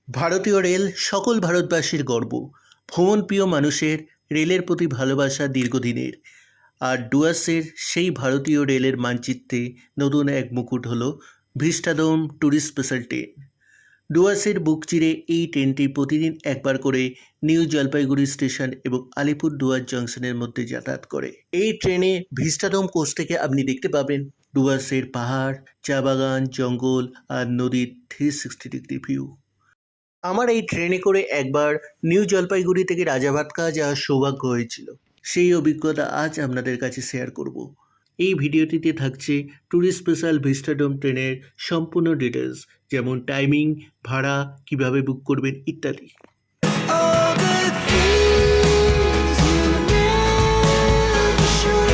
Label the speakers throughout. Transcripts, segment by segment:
Speaker 1: ভারতীয় রেল সকল ভারতবাসীর গর্ব। ভ্রমণপ্রিয় মানুষের রেলের প্রতি ভালোবাসা দীর্ঘদিনের। আর ডুয়ার্সের সেই ভারতীয় রেলের মানচিত্রে নতুন এক মুকুট হলো ভিস্টাডোম ট্যুরিস্ট স্পেশাল ট্রেন। ডুয়ার্সের বুক চিরে এই ট্রেনটি প্রতিদিন একবার করে নিউ জলপাইগুড়ি স্টেশন এবং আলিপুরদুয়ার জংশনের মধ্যে যাতায়াত করে। এই ট্রেনে ভিস্টাডোম কোচ থেকে আপনি দেখতে পাবেন ডুয়ার্সের পাহাড়, চা বাগান, জঙ্গল আর নদীর 360 ডিগ্রি ভিউ। আমার এই ট্রেনে করে একবার নিউ জলপাইগুড়ি থেকে রাজাভাতখা যাওয়ার সৌভাগ্য হয়েছিল। সেই অভিজ্ঞতা আজ আপনাদের কাছে শেয়ার করব। এই ভিডিওটিতে থাকছে ট্যুরিস্ট স্পেশাল ভিস্টাডোম ট্রেনের সম্পূর্ণ ডিটেলস, যেমন টাইমিং, ভাড়া, কিভাবে বুক করবেন ইত্যাদি।
Speaker 2: All the things you never show.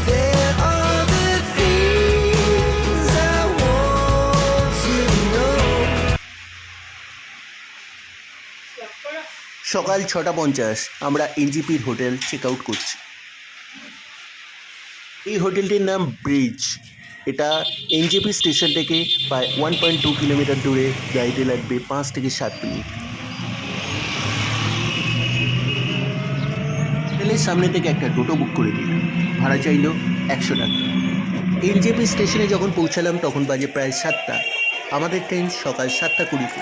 Speaker 2: There are the things I want to know.
Speaker 1: সকাল 6:50 আমরা এনজিপির হোটেল চেক আউট করছি। এই হোটেলটির নাম ব্রিজ। এটা এনজেপি স্টেশন থেকে প্রায় 1.2 কিলোমিটার দূরে, গাড়িতে লাগবে 5 থেকে 7 মিনিট। হোটেলের সামনে থেকে একটা টোটো বুক করে দিলাম, ভাড়া চাইল 100 টাকা। এনজেপি স্টেশনে যখন পৌঁছালাম তখন বাজে প্রায় 7টা। আমাদের ট্রেন সকাল 7:20-তে।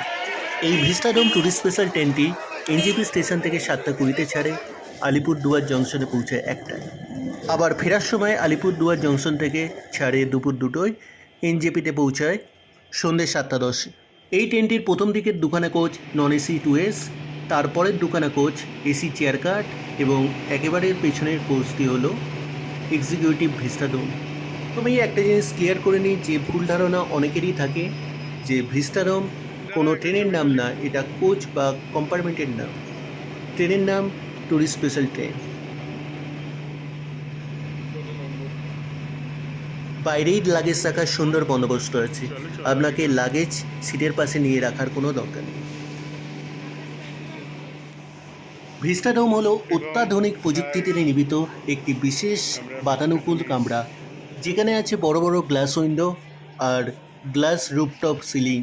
Speaker 1: এই ভিস্টাডোম ট্যুরিস্ট স্পেশাল ট্রেনটি এনজেপি স্টেশন থেকে 7:20-তে ছাড়ে, আলিপুরদুয়ার জংশনে পৌঁছায় 1টায়। আবার ফেরার সময় আলিপুরদুয়ার জংশন থেকে ছাড়ে দুপুর 2টোয়, এনজেপিতে পৌঁছায় সন্ধ্যে 7:10-এ। এই ট্রেনটির প্রথম দিকের দুখানা কোচ নন এসি 2S, তারপরের দুখানা কোচ এসি চেয়ার কাট এবং একেবারে পেছনের কোচটি হলো এক্সিকিউটিভ ভিস্টাডোম। আমি একটা জিনিস ক্লিয়ার করে নিই যে ভুল ধারণা অনেকেরই থাকে যে ভিস্টাডোম কোনো ট্রেনের নাম না, এটা কোচ বা কম্পার্টমেন্টের নাম। ট্রেনের নাম ট্যুরিস্ট স্পেশাল ট্রেন। বাইরেই লাগেজ রাখার সুন্দর বন্দোবস্ত আছে, আপনাকে লাগেজ সিটের পাশে নিয়ে রাখার কোনো দরকার নেই। ভিস্টাডোম হলো অত্যাধুনিক প্রযুক্তিতে নির্মিত একটি বিশেষ বাতানুকূল কামরা, যেখানে আছে বড় বড় গ্লাস উইন্ডো আর গ্লাস রুফটপ সিলিং,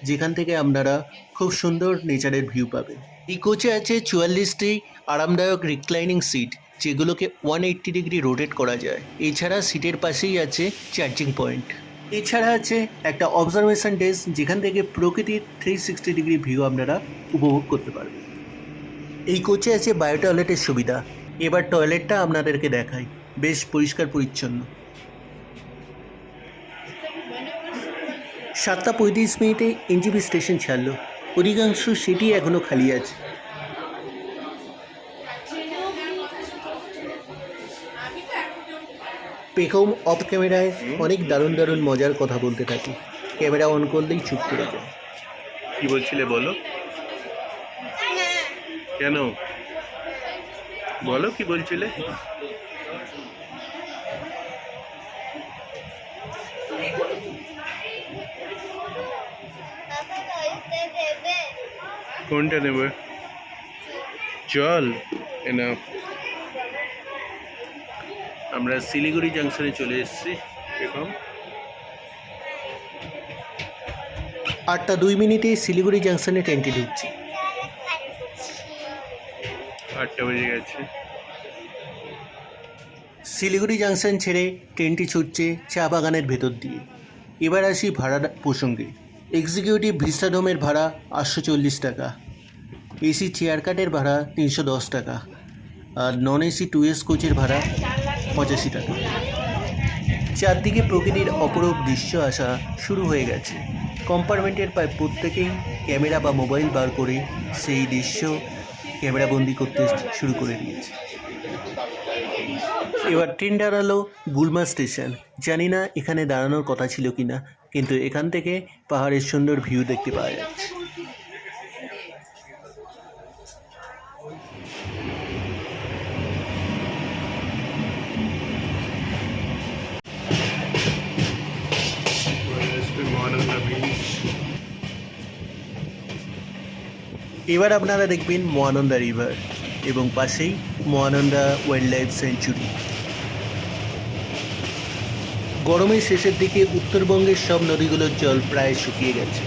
Speaker 1: যেখান থেকে আপনারা খুব সুন্দর নেচারের ভিউ পাবেন। এই কোচে আছে 44টি আরামদায়ক রিক্লাইনিং সিট, যেগুলোকে 180 ডিগ্রি রোটেট করা যায়। এছাড়া সিটের পাশেই আছে চার্জিং পয়েন্ট। এছাড়া আছে একটা অবজারভেশন ডেস্ক, যেখান থেকে প্রকৃতির 360 ডিগ্রি ভিউ আপনারা উপভোগ করতে পারবেন। এই কোচে আছে বায়ো টয়লেটের সুবিধা। এবার টয়লেটটা আপনাদেরকে দেখাই, বেশ পরিষ্কার পরিচ্ছন্ন। 7:35 এনজেপি স্টেশন ছাড়লো, অধিকাংশ সিটই এখনও খালি আছে। পেখম অফ ক্যামেরায় অনেক দারুণ দারুণ মজার কথা বলতে থাকে, ক্যামেরা অন করলেই চুপ করে যায়।
Speaker 3: কি বলছিলে বলো? কেন বলো, কি বলছিলে? কোনটা নেবে? জল এনা। আমরা শিলিগুড়ি জাংশনে চলে এসেছি এখন।
Speaker 1: 8:02 শিলিগুড়ি জাংশনে ট্রেনটি ঢুকছে।
Speaker 3: 8টা বেজে গেছে।
Speaker 1: শিলিগুড়ি জাংশন ছেড়ে ট্রেনটি ছুটছে চা বাগানের ভেতর দিয়ে। এবার আসি ভাড়া প্রসঙ্গে। এক্সিকিউটিভ ভিস্টাডোমের ভাড়া 840 টাকা, এসি চেয়ার কাটের ভাড়া 310 টাকা, আর নন এসি 2S কোচের ভাড়া 85 টাকা। চারদিকে প্রকৃতির অপরূপ দৃশ্য আসা শুরু হয়ে গেছে। কম্পার্টমেন্টের প্রায় প্রত্যেকেই ক্যামেরা বা মোবাইল বার করে সেই দৃশ্য ক্যামেরাবন্দি করতে শুরু করে দিয়েছে। এবার ট্রেন দাঁড়ালো গুলমা স্টেশন। জানি না এখানে দাঁড়ানোর কথা ছিল কি না, কিন্তু এখান থেকে পাহাড়ের সুন্দর ভিউ দেখতে পাওয়া যাচ্ছে। এবার আপনারা দেখবেন মহানন্দা রিভার এবং পাশেই মহানন্দা ওয়াইল্ড লাইফ স্যাঞ্চুরি। গরমের শেষের দিকে উত্তরবঙ্গের সব নদীগুলোর জল প্রায় শুকিয়ে গেছে।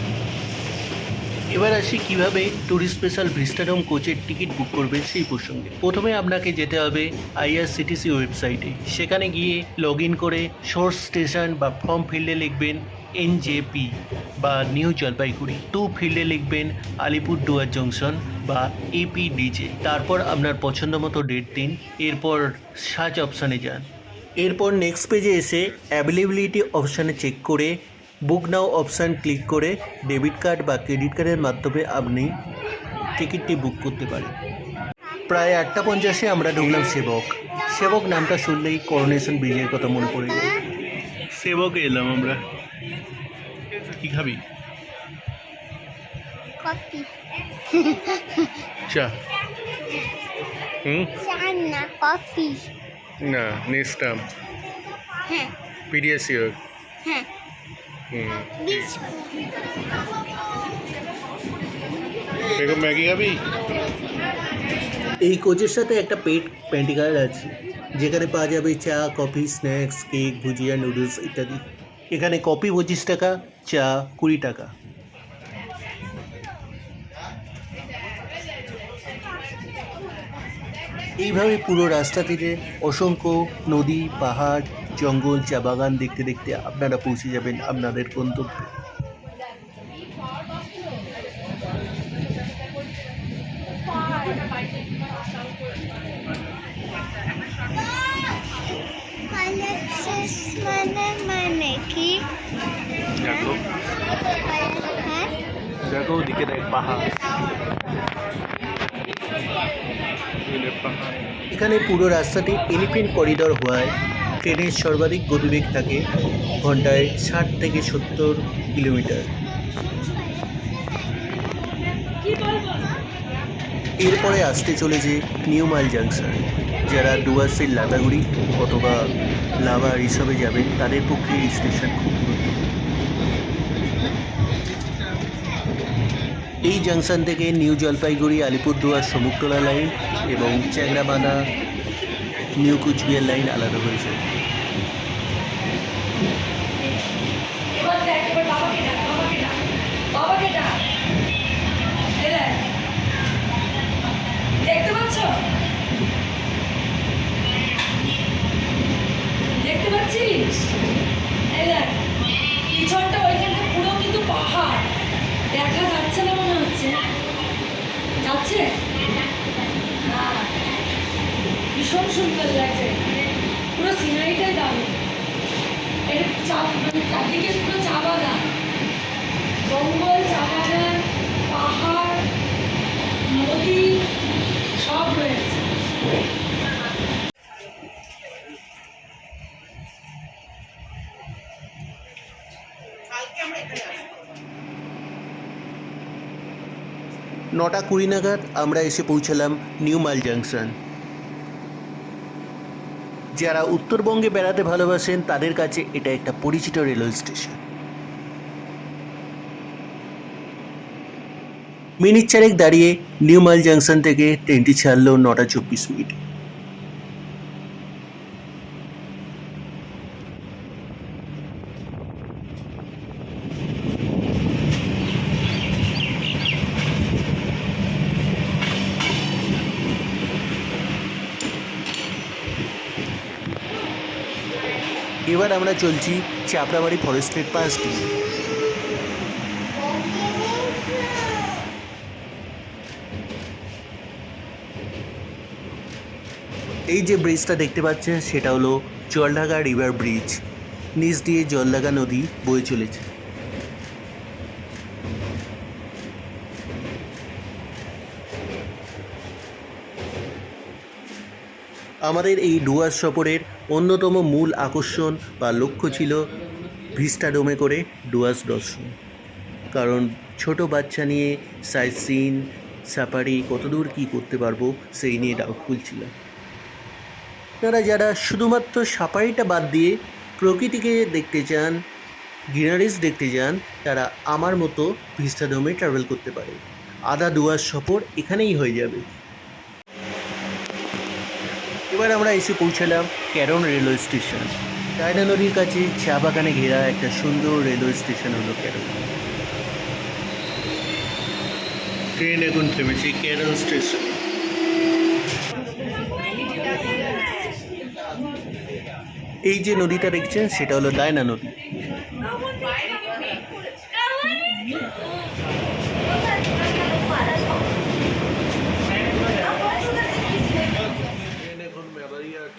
Speaker 1: এবার আসি কিভাবে ট্যুরিস্ট স্পেশাল ভিস্টাডোম কোচের টিকিট বুক করবেন সেই প্রসঙ্গে। প্রথমে আপনাকে যেতে হবে আইআরসিটিসি ওয়েবসাইটে। সেখানে গিয়ে লগ ইন করে সোর্স স্টেশন বা ফর্ম ফিল্ডে লিখবেন এনজেপি বা নিউ জলপাইগুড়ি, টু ফিল্ডে লিখবেন আলিপুরদুয়ার জংশন বা এপিডিজে। তারপর আপনার পছন্দ মতো ডেট দিন, এরপর সার্চ অপশানে যান। এরপর নেক্সট পেজে এসে অ্যাভেলেবিলিটি অপশানে চেক করে বুক নাও অপশান ক্লিক করে ডেবিট কার্ড বা ক্রেডিট কার্ডের মাধ্যমে আপনি টিকিটটি বুক করতে পারেন। প্রায় 8:50 আমরা ঢুকলাম সেবক। সেবক নামটা শুনলেই করোনেশন ব্রিজের কথা মনে পড়ে যায়।
Speaker 3: সেবকে এলাম আমরা। কি খাবি?
Speaker 4: কফি
Speaker 3: চা?
Speaker 4: চা না কফি।
Speaker 3: না, নেস্টাম,
Speaker 4: হ্যাঁ
Speaker 3: পিডিয়াসিওর।
Speaker 4: হ্যাঁ বিস্কুট।
Speaker 3: এরকম ম্যাগি খাবি?
Speaker 1: এই কোচের সাথে একটা পেড প্যান্টি কার্ড আছে, যেখানে পাওয়া যাবে চা, কফি, স্ন্যাক্স, কেক, ভুজিয়া, নুডলস ইত্যাদি। এখানে কফি 25 টাকা, চা 20 টাকা। এইভাবে পুরো রাস্তা তীরে অসংখ্য নদী, পাহাড়, জঙ্গল, চা বাগান দেখতে দেখতে আপনারা পৌঁছে যাবেন আপনাদের গন্তব্যে।
Speaker 4: কালেক্সিস মানে কি?
Speaker 3: দেখো,
Speaker 4: হ্যাঁ
Speaker 3: দেখো ওদিকে দেখ পাহাড়। পাহাড়।
Speaker 1: এখানে পুরো রাস্তাটি এলিফেন্ট করিডর হওয়ায় ট্রেনের সর্বাধিক গতিবেগ থাকে ঘন্টায় 60 থেকে 70 কিলোমিটার। এরপরে আসতে চলেছে নিউ মাইল জাংশন। যারা ডুয়ার্সের লাটাগুড়ি অথবা লাভা রিসবে যাবেন তাদের পক্ষে এই স্টেশন খুব গুরুত্বপূর্ণ। এই জাংশন থেকে নিউ জলপাইগুড়ি, আলিপুরদুয়ার, সমুখতলা লাইন এবং চ্যাংড়াবাঁধা, নিউ কুচবিহার লাইন আলাদা হয়েছে।
Speaker 5: এবার দেখ, এবার বাবাকে ডাক, বাবাকে ডাক, বাবাকে ডাক। এই দেখ, দেখতে পাচ্ছ? দেখতে পাচ্ছিস? এই দেখ, পিছনটা ওইখানটা পুরো কিন্তু পাহাড়। দেখা যাচ্ছে না মনে হচ্ছে? যাচ্ছে? হ্যাঁ, ভীষণ সুন্দর লাগছে, পুরো সিনারিটাই দারুণ। এর মানে চারদিকে পুরো চা বাগান, জঙ্গল, চা বাগান, পাহাড়, নদী সব রয়েছে।
Speaker 1: নটা 20 নাগাদ আমরা এসে পৌঁছালাম নিউ মাইল জাংশন। যারা উত্তরবঙ্গে বেড়াতে ভালোবাসেন তাদের কাছে এটা একটা পরিচিত রেলওয়ে স্টেশন। মিনিট 4 দাঁড়িয়ে নিউ মাইল জাংশন থেকে ট্রেনটি ছাড়লো 9:24। এবার আমরা চলছি চাপড়াবাড়ি ফরেস্টের পাশ দিয়ে। এই যে ব্রিজটা দেখতে পাচ্ছেন সেটা হলো জলঢাকা রিভার ব্রিজ। নিচ দিয়ে জলঢাকা নদী বয়ে চলেছে। আমাদের এই ডুয়ার্স সফরের অন্যতম মূল আকর্ষণ বা লক্ষ্য ছিল ভিস্টাডোমে করে ডুয়ার্স দর্শন। কারণ ছোট বাচ্চা নিয়ে সাইট সিন, সাফারি কতদূর কী করতে পারবো সেই নিয়ে ডাউটফুল ছিল। আপনারা যারা শুধুমাত্র সাফারিটা বাদ দিয়ে প্রকৃতিকে দেখতে চান, গ্রিনারিজ দেখতে চান, তারা আমার মতো ভিস্টাডোমে ট্রাভেল করতে পারে। আধা ডুয়ার্স সফর এখানেই হয়ে যাবে। এবার আমরা এসে পৌঁছালাম ক্যারন রেলওয়ে স্টেশন। টাইডা নদীর কাছে চা বাগানে ঘেরা একটা সুন্দর রেলওয়ে স্টেশন হলো ক্যারন। ট্রেন এখন থেমেছে কেরল স্টেশন। এই যে নদীটা দেখছেন সেটা হলো ডায়না নদী।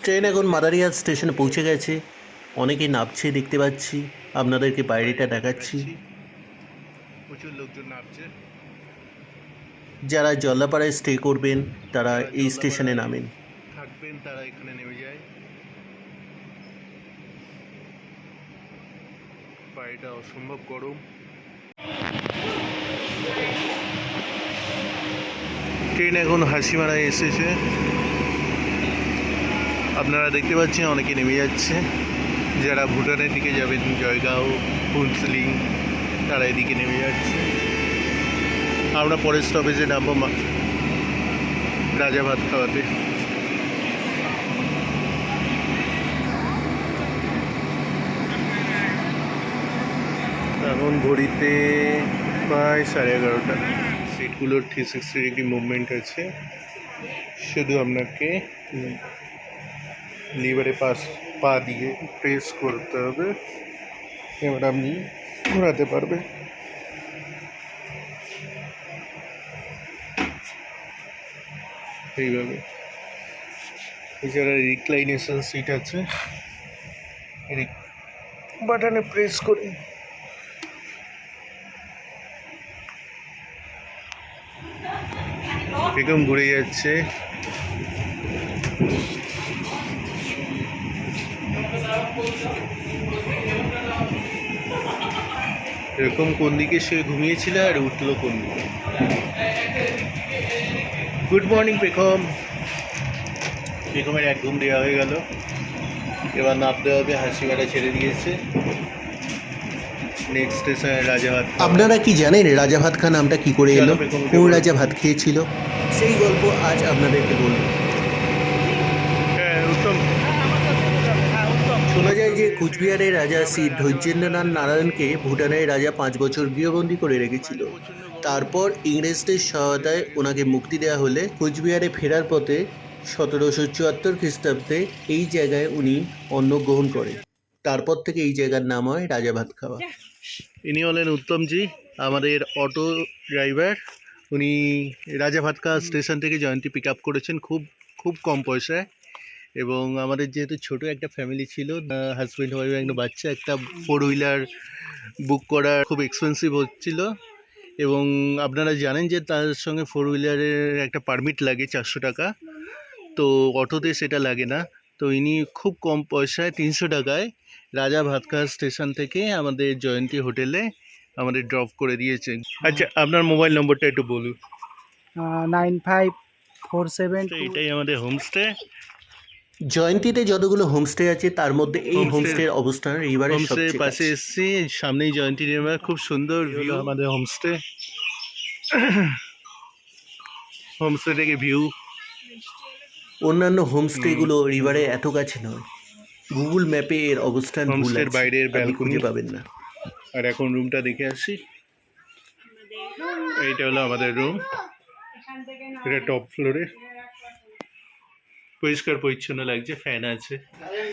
Speaker 1: ট্রেন এখন মাদারিহাট স্টেশনে পৌঁছে গেছে। অনেকে নামছে দেখতে পাচ্ছি, আপনাদেরকে বাইরেটা দেখাচ্ছি।
Speaker 3: প্রচুর লোকজন নামছে।
Speaker 1: যারা জল্লাপাড়ায় স্টে করবেন তারা এই স্টেশনে নামেন।
Speaker 3: থাকবেন তারা এখানে নেমে যায়। বাইরেটা অসম্ভব গরম। ট্রেন এখন হাসিমারায় এসেছে। আপনারা দেখতে পাচ্ছেন অনেকে নেমে যাচ্ছে। যারা ভুটানের দিকে যাবেন, জয়গাঁও, হুনসলিং, তারা এদিকে নেমে যাচ্ছে। আমরা পরের স্টপেজে নামবো রাজা ভাত খাওয়াতে। এখন ঘড়িতে প্রায় 11:30। সিটগুলোর 360 ডিগ্রি মুভমেন্ট আছে। শুধু আপনাকে লিভারে পা দিয়ে প্রেস করতে হবে, এবার আপনি ঘোরাতে পারবে। এইভাবে। এছাড়া রিক্লাইনেশন সিট আছে, বাটনে প্রেস করে এরকম ঘুরে যাচ্ছে। এরকম কোন দিকে সে ঘুমিয়েছিল আর উঠলো কোন দিকে। গুড মর্নিং পেখম। পেখমের এক ঘুম দেওয়া হয়ে গেল, এবার নামতে হবে। হাসিমারা ছেড়ে দিয়েছে। নেক্সট স্টেশনে রাজাভাত।
Speaker 1: আপনারা কি জানেন রাজা ভাত খা নামটা কি করে এলো?
Speaker 3: চলো, পেখমকে
Speaker 1: কোন
Speaker 3: বলো।
Speaker 1: রাজা ভাত খেয়েছিল সেই গল্প আজ আপনাদেরকে বলবো।
Speaker 3: হ্যাঁ, উত্তম।
Speaker 1: শোনা যায় যে কুচবিহারের রাজা শ্রী ধৈর্যেন্দ্রনাথ নারায়ণকে ভুটানের রাজা 5 বছর গৃহবন্দী করে রেখেছিল। তারপর ইংরেজদের সহায়তায় ওনাকে মুক্তি দেওয়া হলে কুচবিহারে ফেরার পথে 1774 খ্রিস্টাব্দে এই জায়গায় উনি অন্ন গ্রহণ করেন। তারপর থেকে এই জায়গার নাম হয় রাজা ভাত খাওয়া।
Speaker 3: ইনি হলেন উত্তমজি, আমাদের অটো ড্রাইভার। উনি রাজা ভাতকা স্টেশন থেকে জয়ন্তী পিক আপ করেছেন খুব খুব কম পয়সায়। এবং আমাদের যেহেতু ছোট একটা ফ্যামিলি ছিল, হাজব্যান্ড ওয়াইফ একটা বাচ্চা, একটা 4 হুইলার বুক করা খুব এক্সপেন্সিভ হচ্ছিল। এবং আপনারা জানেন যে তার সঙ্গে 4 হুইলারের একটা পারমিট লাগে 400 টাকা, তো অটোতে সেটা লাগে না। তো ইনি খুব কম পয়সায় 300 টাকায় রাজা ভাতকা স্টেশন থেকে আমাদের জয়ন্তী হোটেলে আমাদের ড্রপ করে দিয়েছে। আচ্ছা, আপনার মোবাইল নম্বরটা একটু বলুন।
Speaker 6: 9547
Speaker 3: তো এটাই আমাদের হোমস্টে।
Speaker 1: জয়ন্তীতে যতগুলো হোমস্টে আছে তার মধ্যে এই
Speaker 3: হোমস্টে-
Speaker 1: হোমস্টের অবস্থান রিভারের
Speaker 3: হোমস্টের
Speaker 1: সবচেয়ে
Speaker 3: পাশে
Speaker 1: কাছে।
Speaker 3: এসেছি, সামনেই জয়ন্তী রিভার, খুব সুন্দর ভিউ আমাদের হোমস্টে। হোমস্টে থেকে ভিউ।
Speaker 1: অন্যান্য হোমস্টেগুলো রিভারের এত কাছে নয়। গুগল ম্যাপে এর অবস্থান ভুল
Speaker 3: হোমস্টের
Speaker 1: আছে,
Speaker 3: বাইরের
Speaker 1: আপনি
Speaker 3: balcony।
Speaker 1: খুঁজে পাবেন না।
Speaker 3: আর এখন রুমটা দেখে আসি। এইটা হলো আমাদের রুম, এটা টপ ফ্লোরে। পরিষ্কার পরিচ্ছন্ন লাগছে, ফ্যান আছে।